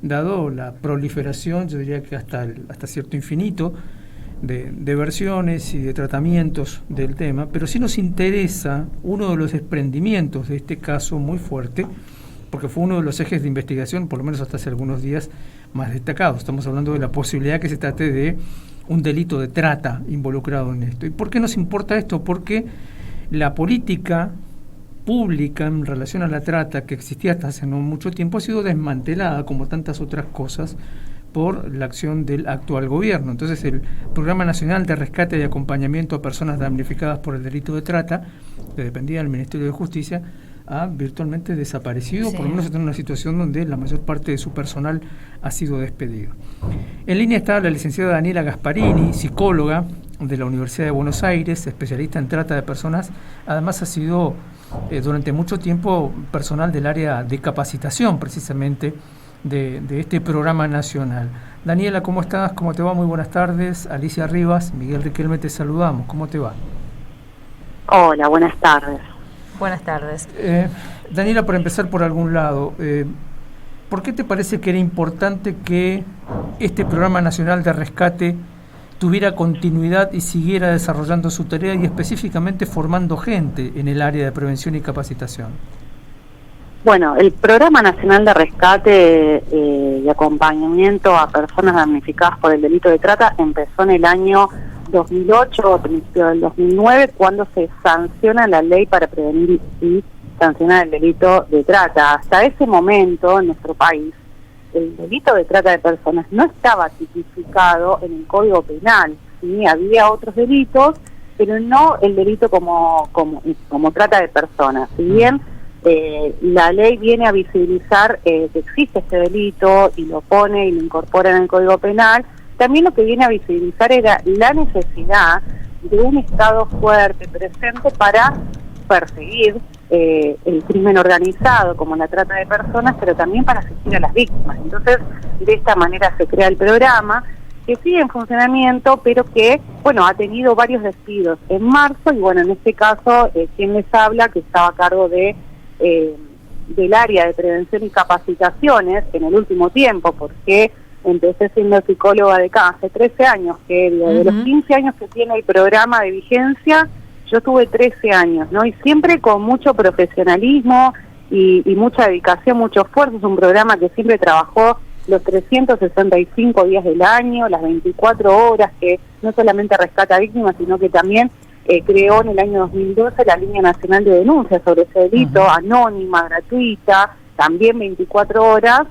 dado la proliferación, yo diría que hasta cierto infinito, de versiones y de tratamientos del tema, pero sí nos interesa uno de los desprendimientos de este caso muy fuerte, porque fue uno de los ejes de investigación, por lo menos hasta hace algunos días, más destacados. Estamos hablando de la posibilidad que se trate de un delito de trata involucrado en esto. ¿Y por qué nos importa esto? Porque la política pública en relación a la trata que existía hasta hace no mucho tiempo ha sido desmantelada, como tantas otras cosas, por la acción del actual gobierno. Entonces el Programa Nacional de Rescate y Acompañamiento a Personas Damnificadas por el Delito de Trata, que dependía del Ministerio de Justicia, ha virtualmente desaparecido, por lo menos está en una situación donde la mayor parte de su personal ha sido despedido. En línea está la licenciada Daniela Gasparini, psicóloga de la Universidad de Buenos Aires, especialista en trata de personas. Además ha sido durante mucho tiempo personal del área de capacitación precisamente de este programa nacional. Daniela, ¿cómo estás? ¿Cómo te va? Muy buenas tardes. Alicia Rivas, Miguel Riquelme, te saludamos. ¿Cómo te va? Hola, buenas tardes. Buenas tardes. Daniela, por empezar por algún lado, ¿por qué te parece que era importante que este Programa Nacional de Rescate tuviera continuidad y siguiera desarrollando su tarea y específicamente formando gente en el área de prevención y capacitación? Bueno, el Programa Nacional de Rescate y Acompañamiento a Personas Damnificadas por el Delito de Trata empezó en el año 2008 o principio del 2009, cuando se sanciona la ley para prevenir y sancionar el delito de trata. Hasta ese momento, en nuestro país, el delito de trata de personas no estaba tipificado en el Código Penal. ¿Sí? Había otros delitos, pero no el delito como trata de personas. Si bien la ley viene a visibilizar que existe este delito y lo pone y lo incorpora en el Código Penal, también lo que viene a visibilizar era la necesidad de un Estado fuerte, presente, para perseguir el crimen organizado como la trata de personas, pero también para asistir a las víctimas. Entonces, de esta manera se crea el programa, que sigue en funcionamiento, pero que, bueno, ha tenido varios despidos en marzo, y bueno, en este caso, quien les habla, que estaba a cargo del área de prevención y capacitaciones en el último tiempo, porque empecé siendo psicóloga de hace 13 años, que de los 15 años que tiene el programa de vigencia, yo tuve 13 años, ¿no? Y siempre con mucho profesionalismo y mucha dedicación, mucho esfuerzo. Es un programa que siempre trabajó los 365 días del año, las 24 horas, que no solamente rescata víctimas, sino que también creó en el año 2012 la Línea Nacional de Denuncias sobre ese delito, anónima, gratuita, también 24 horas,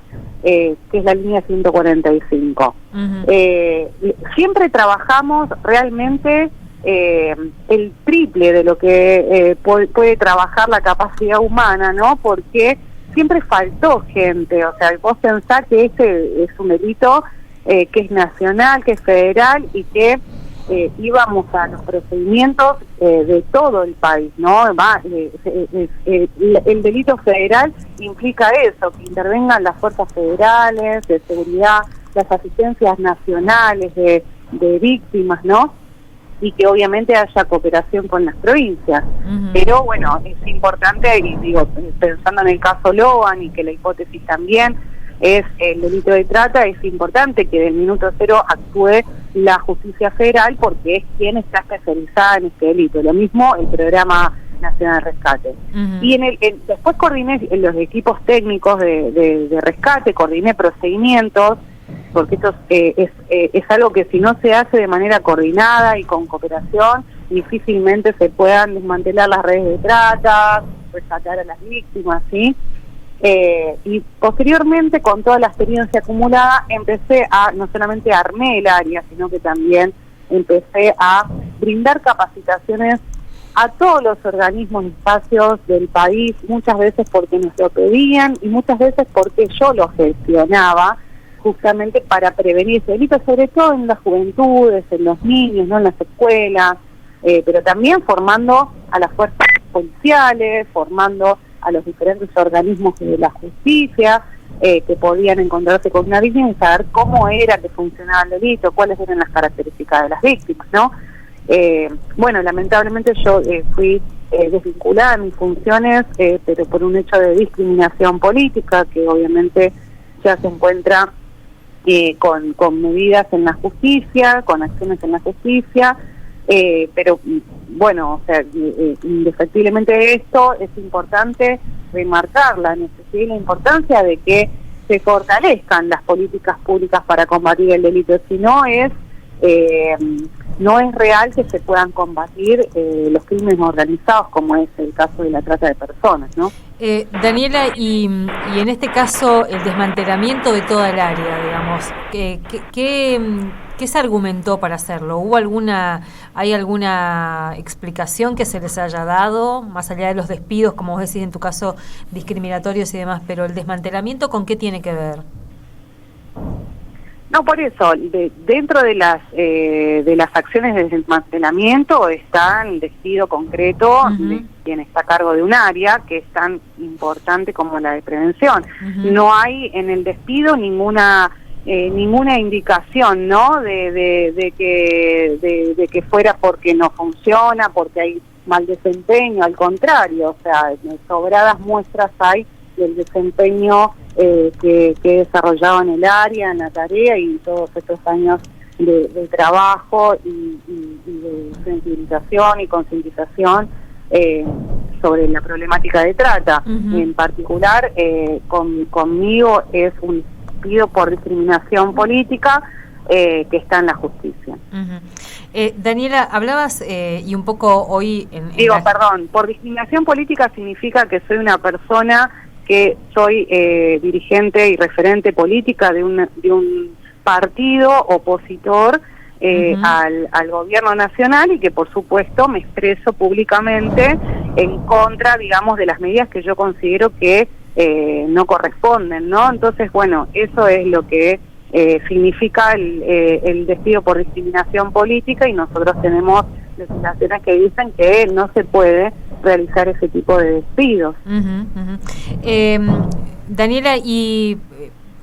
que es la línea 145. Siempre trabajamos realmente el triple de lo que puede trabajar la capacidad humana, ¿no? Porque siempre faltó gente. O sea, vos pensás que este es un delito que es nacional, que es federal, y que íbamos a los procedimientos de todo el país, ¿no? El delito federal implica eso, que intervengan las fuerzas federales de seguridad, las asistencias nacionales de víctimas, ¿no? Y que obviamente haya cooperación con las provincias. Pero bueno, es importante, y digo, pensando en el caso Logan, y que la hipótesis también es el delito de trata, es importante que del minuto cero actúe la justicia federal, porque es quien está especializada en este delito. Lo mismo el Programa Nacional de Rescate. Y después coordiné los equipos técnicos de rescate, coordiné procedimientos, porque esto es algo que si no se hace de manera coordinada y con cooperación, difícilmente se puedan desmantelar las redes de trata, rescatar a las víctimas, ¿sí? Y posteriormente, con toda la experiencia acumulada, no solamente armé el área, sino que también empecé a brindar capacitaciones a todos los organismos y espacios del país, muchas veces porque nos lo pedían y muchas veces porque yo lo gestionaba, justamente para prevenir ese delito, sobre todo en las juventudes, en los niños, no en las escuelas, pero también formando a las fuerzas policiales, formando a los diferentes organismos de la justicia, que podían encontrarse con una víctima y saber cómo era que funcionaba el delito, cuáles eran las características de las víctimas, ¿no? Bueno, lamentablemente yo fui desvinculada de mis funciones, pero por un hecho de discriminación política, que obviamente ya se encuentra con medidas en la justicia, con acciones en la justicia, pero bueno, o sea, indefectiblemente esto es importante remarcar la necesidad y la importancia de que se fortalezcan las políticas públicas para combatir el delito, si no es real que se puedan combatir los crímenes organizados, como es el caso de la trata de personas, ¿no? Daniela, y en este caso el desmantelamiento de toda el área, digamos, ¿qué se argumentó para hacerlo? ¿Hay alguna explicación que se les haya dado, más allá de los despidos, como vos decís en tu caso, discriminatorios y demás, pero el desmantelamiento, ¿con qué tiene que ver? No, por eso, dentro de las acciones de desmantelamiento está el despido concreto de quien está a cargo de un área que es tan importante como la de prevención. No hay en el despido ninguna indicación, ¿no? de que fuera porque no funciona, porque hay mal desempeño, al contrario, o sea, sobradas muestras hay del desempeño que he desarrollado en el área, en la tarea y todos estos años de trabajo y de sensibilización y concientización sobre la problemática de trata. En particular, conmigo es un despido por discriminación política que está en la justicia. Daniela, hablabas y un poco hoy... Perdón, por discriminación política significa que soy una persona que soy dirigente y referente política de un partido opositor al gobierno nacional y que por supuesto me expreso públicamente en contra, digamos, de las medidas que yo considero que no corresponden, ¿no? Entonces, bueno, eso es lo que significa el despido por discriminación política y nosotros tenemos legislaciones que dicen que no se puede realizar ese tipo de despidos. Daniela, y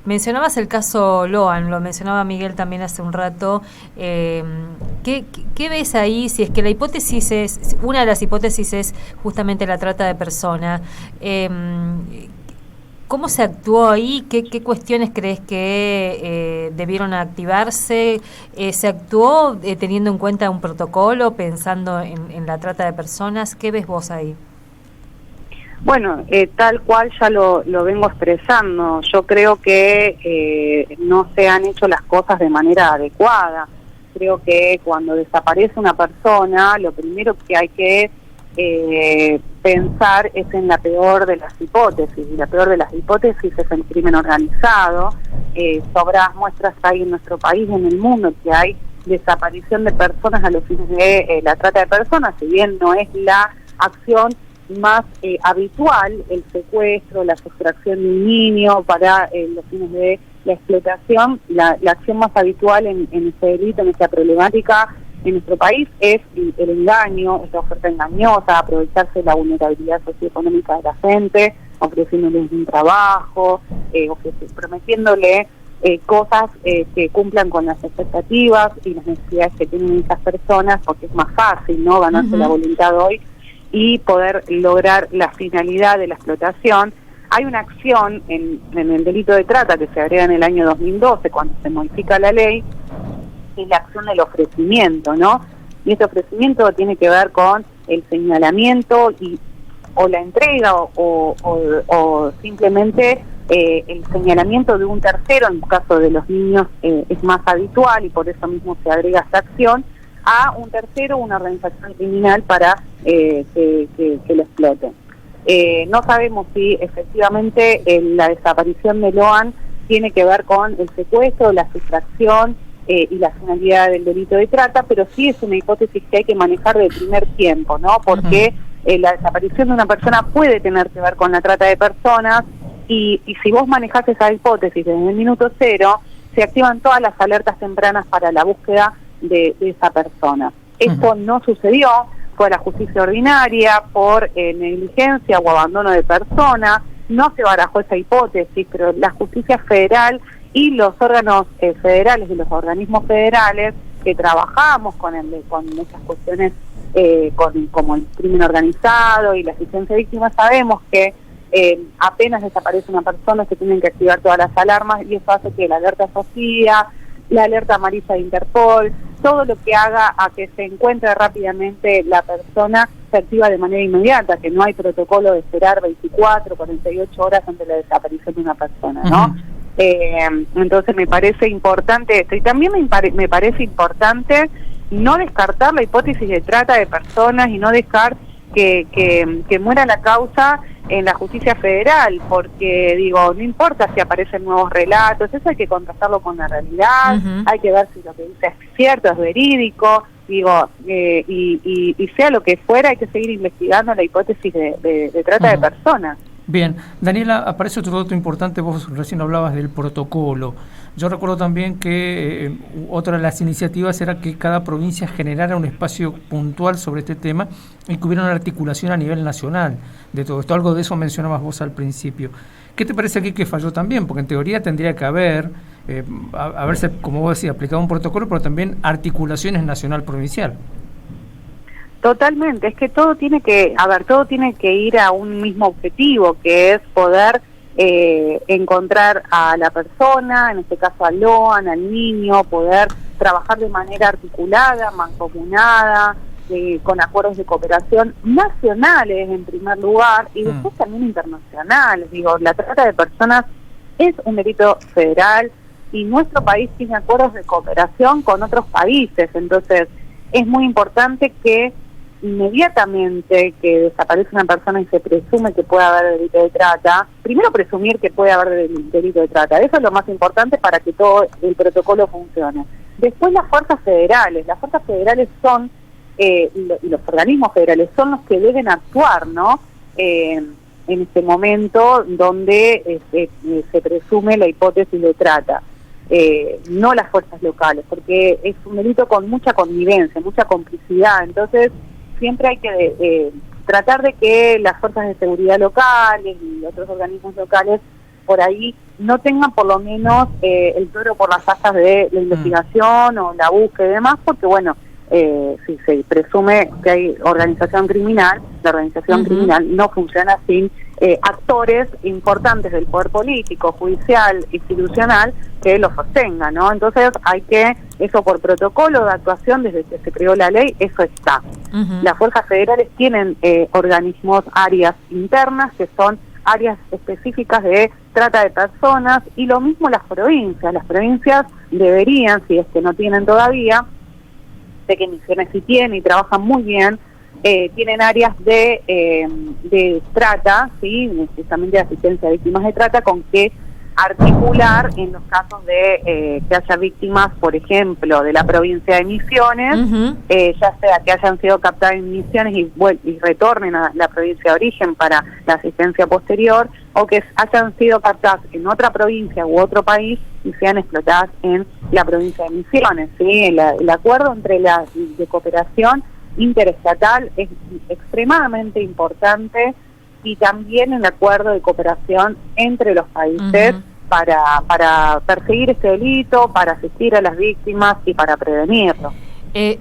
mencionabas el caso Loan, lo mencionaba Miguel también hace un rato. ¿Qué ves ahí? Si es que la hipótesis es, una de las hipótesis es justamente la trata de personas, ¿cómo se actuó ahí? ¿Qué cuestiones crees que debieron activarse? ¿Se actuó teniendo en cuenta un protocolo, pensando en la trata de personas? ¿Qué ves vos ahí? Bueno, tal cual ya lo vengo expresando. Yo creo que no se han hecho las cosas de manera adecuada. Creo que cuando desaparece una persona, lo primero que hay que pensar es en la peor de las hipótesis, y la peor de las hipótesis es el crimen organizado. Sobradas muestras hay en nuestro país y en el mundo que hay desaparición de personas a los fines de la trata de personas, si bien no es la acción más habitual, el secuestro, la sustracción de un niño para los fines de la explotación, la acción más habitual en este delito, en esta problemática en nuestro país es el engaño, esta oferta engañosa, aprovecharse de la vulnerabilidad socioeconómica de la gente, ofreciéndoles un trabajo, prometiéndole cosas que cumplan con las expectativas y las necesidades que tienen esas personas, porque es más fácil, ¿no?, ganarse la voluntad hoy y poder lograr la finalidad de la explotación. Hay una acción en el delito de trata que se agrega en el año 2012, cuando se modifica la ley, es la acción del ofrecimiento, ¿no? Y este ofrecimiento tiene que ver con el señalamiento o la entrega o simplemente el señalamiento de un tercero, en el caso de los niños es más habitual y por eso mismo se agrega esta acción, a un tercero, una organización criminal para que lo exploten. No sabemos si efectivamente la desaparición de Loan tiene que ver con el secuestro, la sustracción y la finalidad del delito de trata, pero sí es una hipótesis que hay que manejar de primer tiempo, ¿no? Porque la desaparición de una persona puede tener que ver con la trata de personas y si vos manejás esa hipótesis desde el minuto cero, se activan todas las alertas tempranas para la búsqueda de esa persona. Esto no sucedió, fue a la justicia ordinaria por negligencia o abandono de persona, no se barajó esa hipótesis, pero la justicia federal y los órganos federales y los organismos federales que trabajamos con esas cuestiones como el crimen organizado y la asistencia de víctimas, sabemos que apenas desaparece una persona se tienen que activar todas las alarmas y eso hace que la alerta Sofía, la alerta amarilla de Interpol, todo lo que haga a que se encuentre rápidamente la persona se activa de manera inmediata, que no hay protocolo de esperar 24, 48 horas ante la desaparición de una persona, ¿no? Entonces me parece importante esto y también me parece importante no descartar la hipótesis de trata de personas y no dejar que muera la causa en la justicia federal, porque digo, no importa si aparecen nuevos relatos, eso hay que contrastarlo con la realidad, hay que ver si lo que dice es cierto, es verídico, digo, y sea lo que fuera, hay que seguir investigando la hipótesis de trata de personas. Bien, Daniela, aparece otro dato importante, vos recién hablabas del protocolo. Yo recuerdo también que otra de las iniciativas era que cada provincia generara un espacio puntual sobre este tema y que hubiera una articulación a nivel nacional de todo esto. Algo de eso mencionabas vos al principio. ¿Qué te parece aquí que falló también? Porque en teoría tendría que haberse, como vos decías, aplicado un protocolo, pero también articulaciones nacional-provincial. Totalmente, es que todo tiene que ir a un mismo objetivo, que es poder encontrar a la persona, en este caso al LOAN, al niño, poder trabajar de manera articulada, mancomunada, con acuerdos de cooperación nacionales en primer lugar y después también internacionales. Digo, la trata de personas es un delito federal y nuestro país tiene acuerdos de cooperación con otros países, entonces es muy importante que inmediatamente que desaparece una persona y se presume que puede haber delito de trata, primero presumir que puede haber delito de trata, eso es lo más importante para que todo el protocolo funcione. Después las fuerzas federales son, y los organismos federales son los que deben actuar, ¿no? En este momento donde se presume la hipótesis de trata. No las fuerzas locales, porque es un delito con mucha connivencia, mucha complicidad, entonces siempre hay que tratar de que las fuerzas de seguridad locales y otros organismos locales por ahí no tengan por lo menos el toro por las asas de la investigación o la búsqueda y demás, porque bueno, si se presume que hay organización criminal, la organización criminal no funciona sin actores importantes del poder político, judicial, institucional, que lo sostengan, ¿no? Entonces hay que, eso por protocolo de actuación desde que se creó la ley, eso está. Las fuerzas federales tienen organismos, áreas internas, que son áreas específicas de trata de personas, y lo mismo las provincias deberían, si es que no tienen todavía, sé que Misiones sí tienen y trabajan muy bien, tienen áreas de trata, ¿sí? Justamente de asistencia a víctimas de trata, con que articular en los casos de que haya víctimas, por ejemplo, de la provincia de Misiones, ya sea que hayan sido captadas en Misiones y retornen a la provincia de origen para la asistencia posterior, o que hayan sido captadas en otra provincia u otro país y sean explotadas en la provincia de Misiones, ¿sí? El acuerdo entre de cooperación interestatal es extremadamente importante, y también el acuerdo de cooperación entre los países para perseguir este delito, para asistir a las víctimas y para prevenirlo.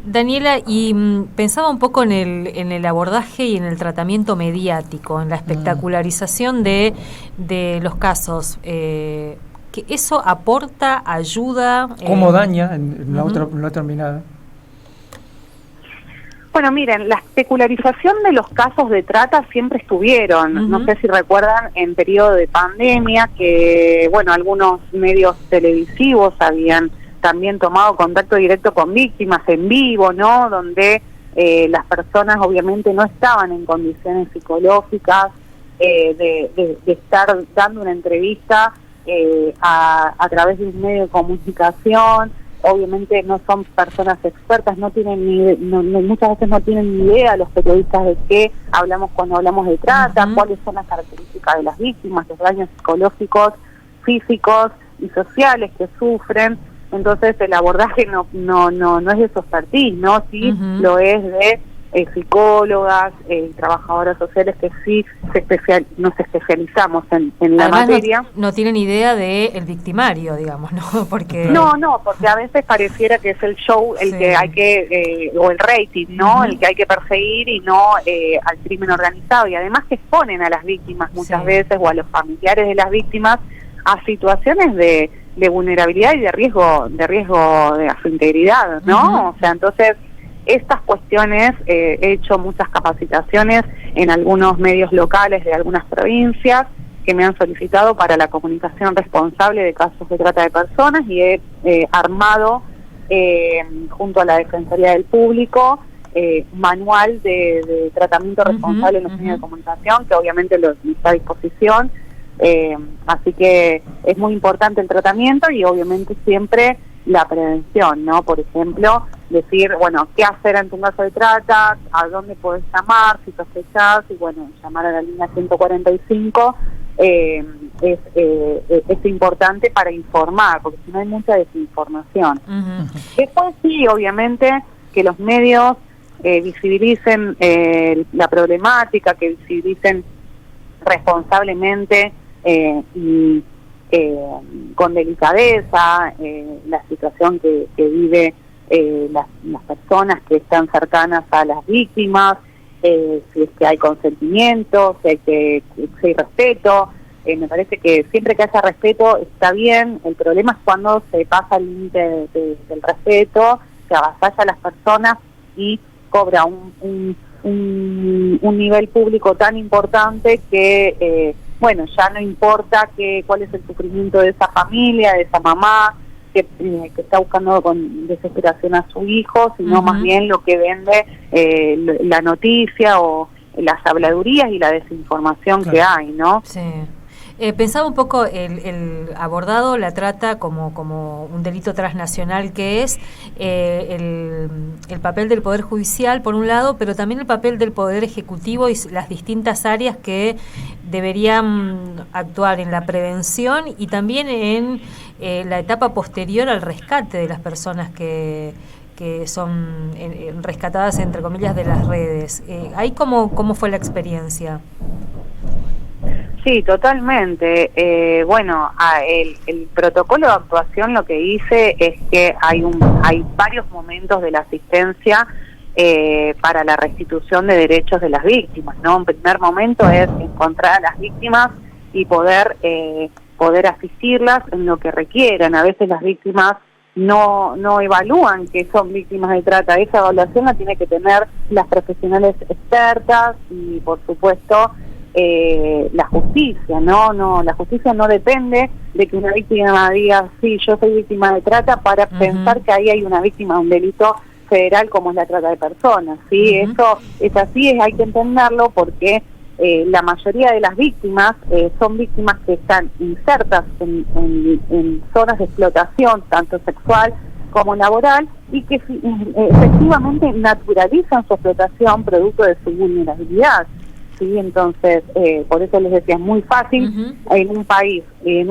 Daniela, y pensaba un poco en el abordaje y en el tratamiento mediático, en la espectacularización de los casos. ¿Que eso aporta, ayuda? ¿Cómo daña en la otra mirada? Bueno, miren, la especularización de los casos de trata siempre estuvieron. No sé si recuerdan en periodo de pandemia que, bueno, algunos medios televisivos habían también tomado contacto directo con víctimas en vivo, ¿no? Donde las personas obviamente no estaban en condiciones psicológicas de estar dando una entrevista a través de un medio de comunicación. Obviamente no son personas expertas, no tienen muchas veces no tienen ni idea los periodistas de qué hablamos cuando hablamos de trata, cuáles son las características de las víctimas, los daños psicológicos, físicos y sociales que sufren. Entonces el abordaje no es de esos expertise, ¿no? Sí, lo es de psicólogas, trabajadoras sociales que sí nos especializamos en la Además, materia. No tienen idea del victimario, digamos, ¿no? Porque porque a veces pareciera que es el show el que hay que, o el rating, ¿no? El que hay que perseguir y no al crimen organizado. Y además que exponen a las víctimas muchas veces, o a los familiares de las víctimas, a situaciones de vulnerabilidad y de riesgo a su integridad, ¿no? O sea, entonces estas cuestiones, he hecho muchas capacitaciones en algunos medios locales de algunas provincias que me han solicitado para la comunicación responsable de casos de trata de personas, y he armado junto a la Defensoría del Público manual de tratamiento responsable en los medios de comunicación, que obviamente está a disposición. Así que es muy importante el tratamiento y obviamente siempre la prevención, ¿no? Por ejemplo, decir, bueno, qué hacer ante un caso de trata, a dónde podés llamar, si sospechás, y bueno, llamar a la línea 145 es importante para informar, porque si no hay mucha desinformación. Después sí, obviamente, que los medios visibilicen la problemática, que visibilicen responsablemente y con delicadeza la situación que vive las personas que están cercanas a las víctimas, si es que hay consentimiento, si hay respeto. Me parece que siempre que haya respeto está bien. El problema es cuando se pasa el límite del respeto, se avasalla a las personas y cobra un nivel público tan importante que ya no importa cuál es el sufrimiento de esa familia, de esa mamá que está buscando con desesperación a su hijo, sino más bien lo que vende la noticia o las habladurías y la desinformación que hay, ¿no? Sí. Pensaba un poco el abordado la trata como un delito transnacional que es el papel del Poder Judicial, por un lado, pero también el papel del Poder Ejecutivo y las distintas áreas que deberían actuar en la prevención y también en la etapa posterior al rescate de las personas que son rescatadas, entre comillas, de las redes. ¿Ahí cómo fue la experiencia? Sí, totalmente. El protocolo de actuación lo que hice es que hay varios momentos de la asistencia para la restitución de derechos de las víctimas, ¿no? Un primer momento es encontrar a las víctimas y poder asistirlas en lo que requieran. A veces las víctimas no evalúan que son víctimas de trata. Esa evaluación la tiene que tener las profesionales expertas y, por supuesto, la justicia, ¿no? La justicia no depende de que una víctima diga, sí, yo soy víctima de trata, para pensar que ahí hay una víctima de un delito federal como es la trata de personas, ¿sí? Eso es así, hay que entenderlo, porque la mayoría de las víctimas son víctimas que están insertas en zonas de explotación, tanto sexual como laboral, y que efectivamente naturalizan su explotación producto de su vulnerabilidad. Sí, entonces, por eso les decía, es muy fácil en un país, en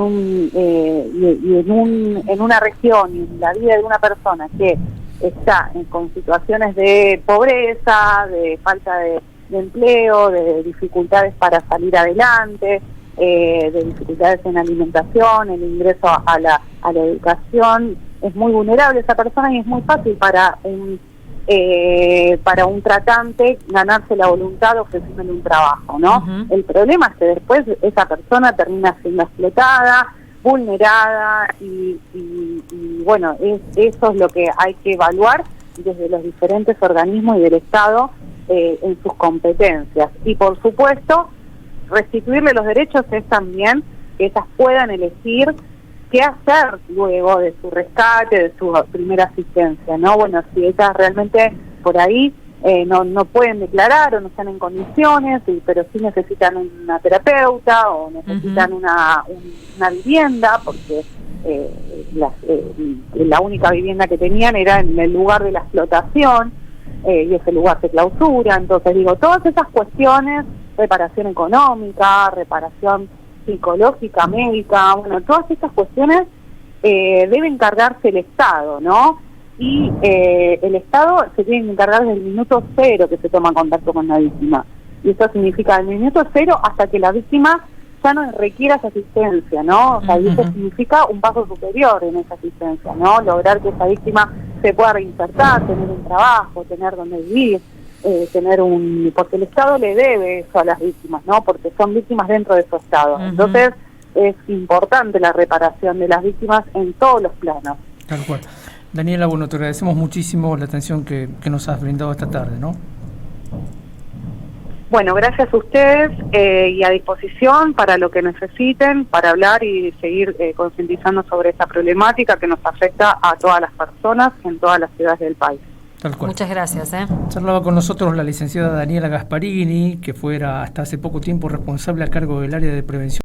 una región, y en la vida de una persona que está con situaciones de pobreza, de falta de empleo, de dificultades para salir adelante, de dificultades en alimentación, el ingreso a la educación, es muy vulnerable esa persona y es muy fácil para un tratante ganarse la voluntad ofreciéndole un trabajo, ¿no? El problema es que después esa persona termina siendo explotada, vulnerada y bueno, eso es lo que hay que evaluar desde los diferentes organismos y del Estado en sus competencias. Y por supuesto, restituirle los derechos es también que ellas puedan elegir qué hacer luego de su rescate, de su primera asistencia, ¿no? Bueno, si ellas realmente por ahí no pueden declarar o no están en condiciones, pero sí necesitan una terapeuta o necesitan una vivienda, porque la única vivienda que tenían era en el lugar de la explotación, y ese lugar se clausura. Entonces digo, todas esas cuestiones, reparación económica, reparación psicológica, médica, bueno, todas estas cuestiones debe encargarse el Estado, ¿no? y el Estado se tiene que encargar desde el minuto cero que se toma contacto con la víctima. Y eso significa el minuto cero hasta que la víctima ya no requiera esa asistencia, ¿no? O sea, y eso significa un paso superior en esa asistencia, ¿no? Lograr que esa víctima se pueda reinsertar, tener un trabajo, tener donde vivir, porque el Estado le debe eso a las víctimas, ¿no? Porque son víctimas dentro de su Estado. Entonces, es importante la reparación de las víctimas en todos los planos. Tal cual. Daniela, bueno, te agradecemos muchísimo la atención que nos has brindado esta tarde, ¿no? Bueno, gracias a ustedes y a disposición para lo que necesiten, para hablar y seguir concientizando sobre esta problemática que nos afecta a todas las personas en todas las ciudades del país. Tal cual. Muchas gracias. Charlaba con nosotros la licenciada Daniela Gasparini, que fuera hasta hace poco tiempo responsable a cargo del área de prevención